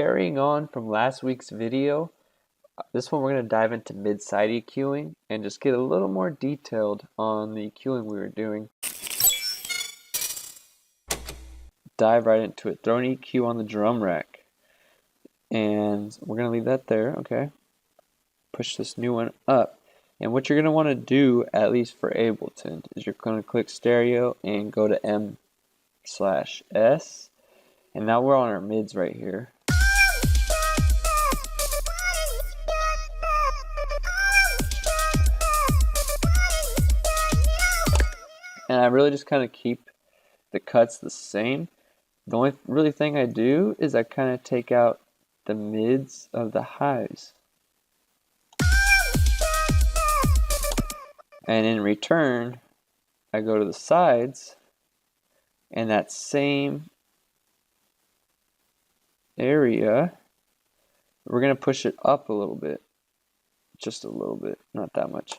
carrying on from last week's video, this one we're going to dive into mid-side EQing and just get a little more detailed on the EQing we were doing. Dive right into it. Throw an EQ on the drum rack. And we're going to leave that there, okay? Push this new one up. And what you're going to want to do, at least for Ableton, is you're going to click stereo and go to M/S. And now we're on our mids right here. And I really just kind of keep the cuts the same. The only really thing I do is I kind of take out the mids of the highs. And in return, I go to the sides, and that same area, we're going to push it up a little bit. Just a little bit, not that much.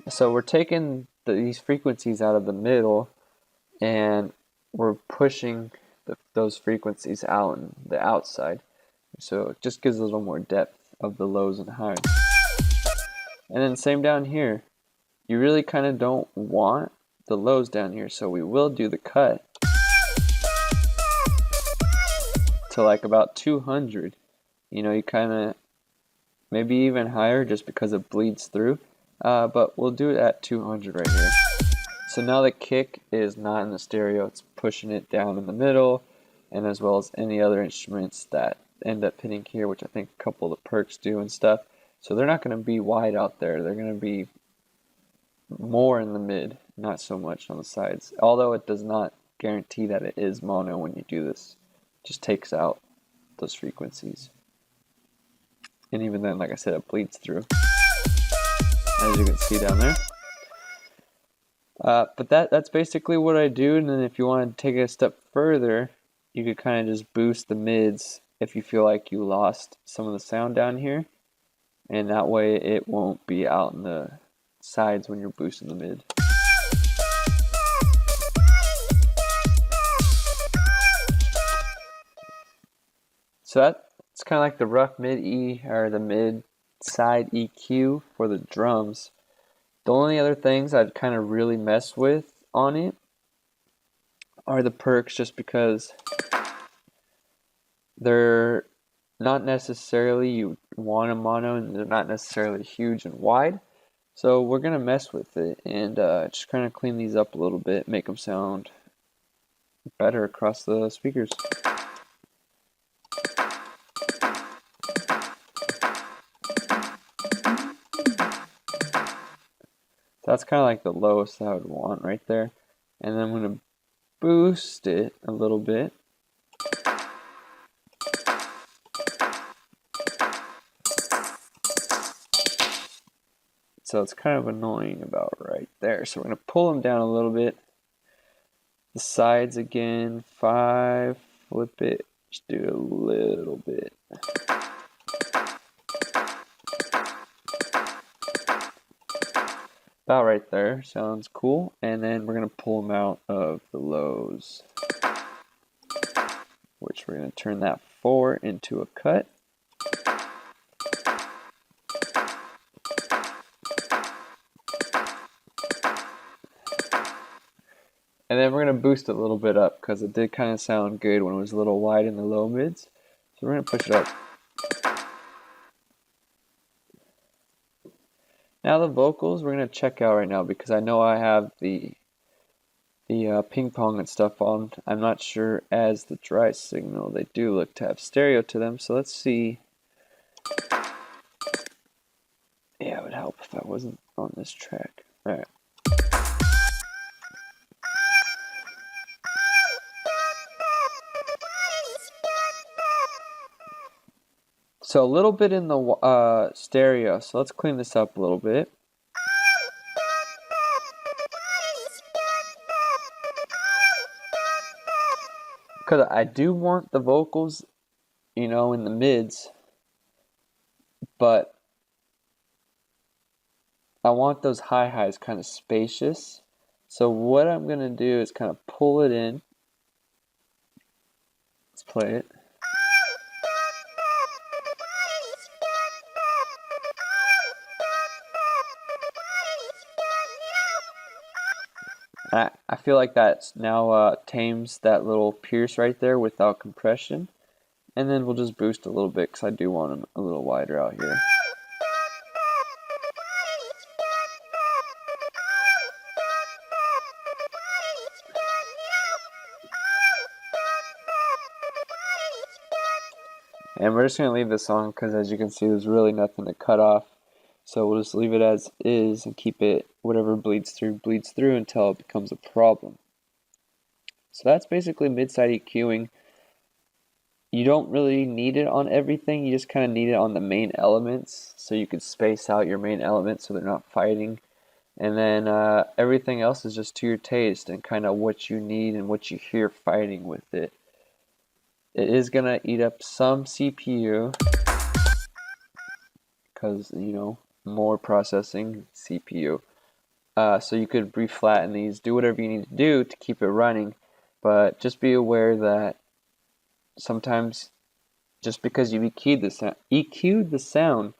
So we're taking these frequencies out of the middle, and we're pushing those frequencies out on the outside. So it just gives a little more depth of the lows and highs. And then same down here. You really kind of don't want the lows down here, so we will do the cut to like about 200. You know, you kind of, maybe even higher just because it bleeds through. But we'll do it at 200 right here. So now the kick is not in the stereo, it's pushing it down in the middle, and as well as any other instruments that end up hitting here, which I think a couple of the perks do and stuff. So they're not going to be wide out there, they're going to be more in the mid, not so much on the sides. Although it does not guarantee that it is mono when you do this. It just takes out those frequencies. And even then, like I said, it bleeds through, as you can see down there. But that's basically what I do. And then if you want to take it a step further, you could kind of just boost the mids if you feel like you lost some of the sound down here. And that way it won't be out in the sides when you're boosting the mid. So that's kind of like the rough mid E, or the mid side EQ for the drums. The only other things I'd kind of really mess with on it are the perks, just because they're not necessarily, you want a mono, and they're not necessarily huge and wide. So we're going to mess with it and just kind of clean these up a little bit, make them sound better across the speakers. That's kind of like the lowest I would want right there. And then I'm going to boost it a little bit. So it's kind of annoying about right there. So we're going to pull them down a little bit. The sides again, 5, flip it, just do a little bit. About right there, sounds cool. And then we're going to pull them out of the lows, which we're going to turn that 4 into a cut. And then we're going to boost it a little bit up, because it did kind of sound good when it was a little wide in the low mids. So we're going to push it up. Now the vocals we're going to check out right now, because I know I have the ping pong and stuff on. I'm not sure as the dry signal. They do look to have stereo to them, so let's see. Yeah, it would help if I wasn't on this track. Alright. So a little bit in the stereo, so let's clean this up a little bit. Because I do want the vocals, you know, in the mids, but I want those high highs kind of spacious. So what I'm going to do is kind of pull it in. Let's play it. I feel like that now tames that little pierce right there without compression. And then we'll just boost a little bit because I do want them a little wider out here. And we're just going to leave this on because, as you can see, there's really nothing to cut off. So we'll just leave it as is and keep it, whatever bleeds through until it becomes a problem. So that's basically mid-side EQing. You don't really need it on everything, you just kind of need it on the main elements so you can space out your main elements so they're not fighting. And then everything else is just to your taste and kind of what you need and what you hear fighting with it. It is going to eat up some CPU because, you know, more processing CPU. So you could reflatten these, do whatever you need to do to keep it running, but just be aware that sometimes just because you EQ'd the sound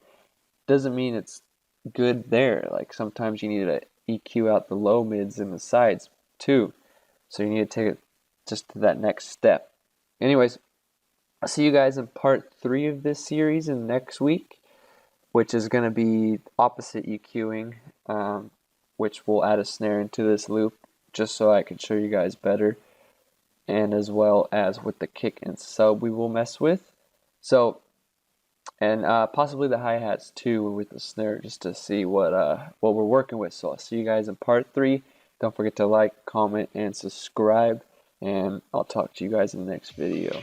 doesn't mean it's good there. Like sometimes you need to EQ out the low mids and the sides too. So you need to take it just to that next step. Anyways, I'll see you guys in part 3 of this series in next week, which is going to be opposite EQing, which will add a snare into this loop just so I can show you guys better, and as well as with the kick and sub we will mess with. So, and possibly the hi-hats too with the snare, just to see what we're working with. So I'll see you guys in part 3. Don't forget to like, comment, and subscribe, and I'll talk to you guys in the next video.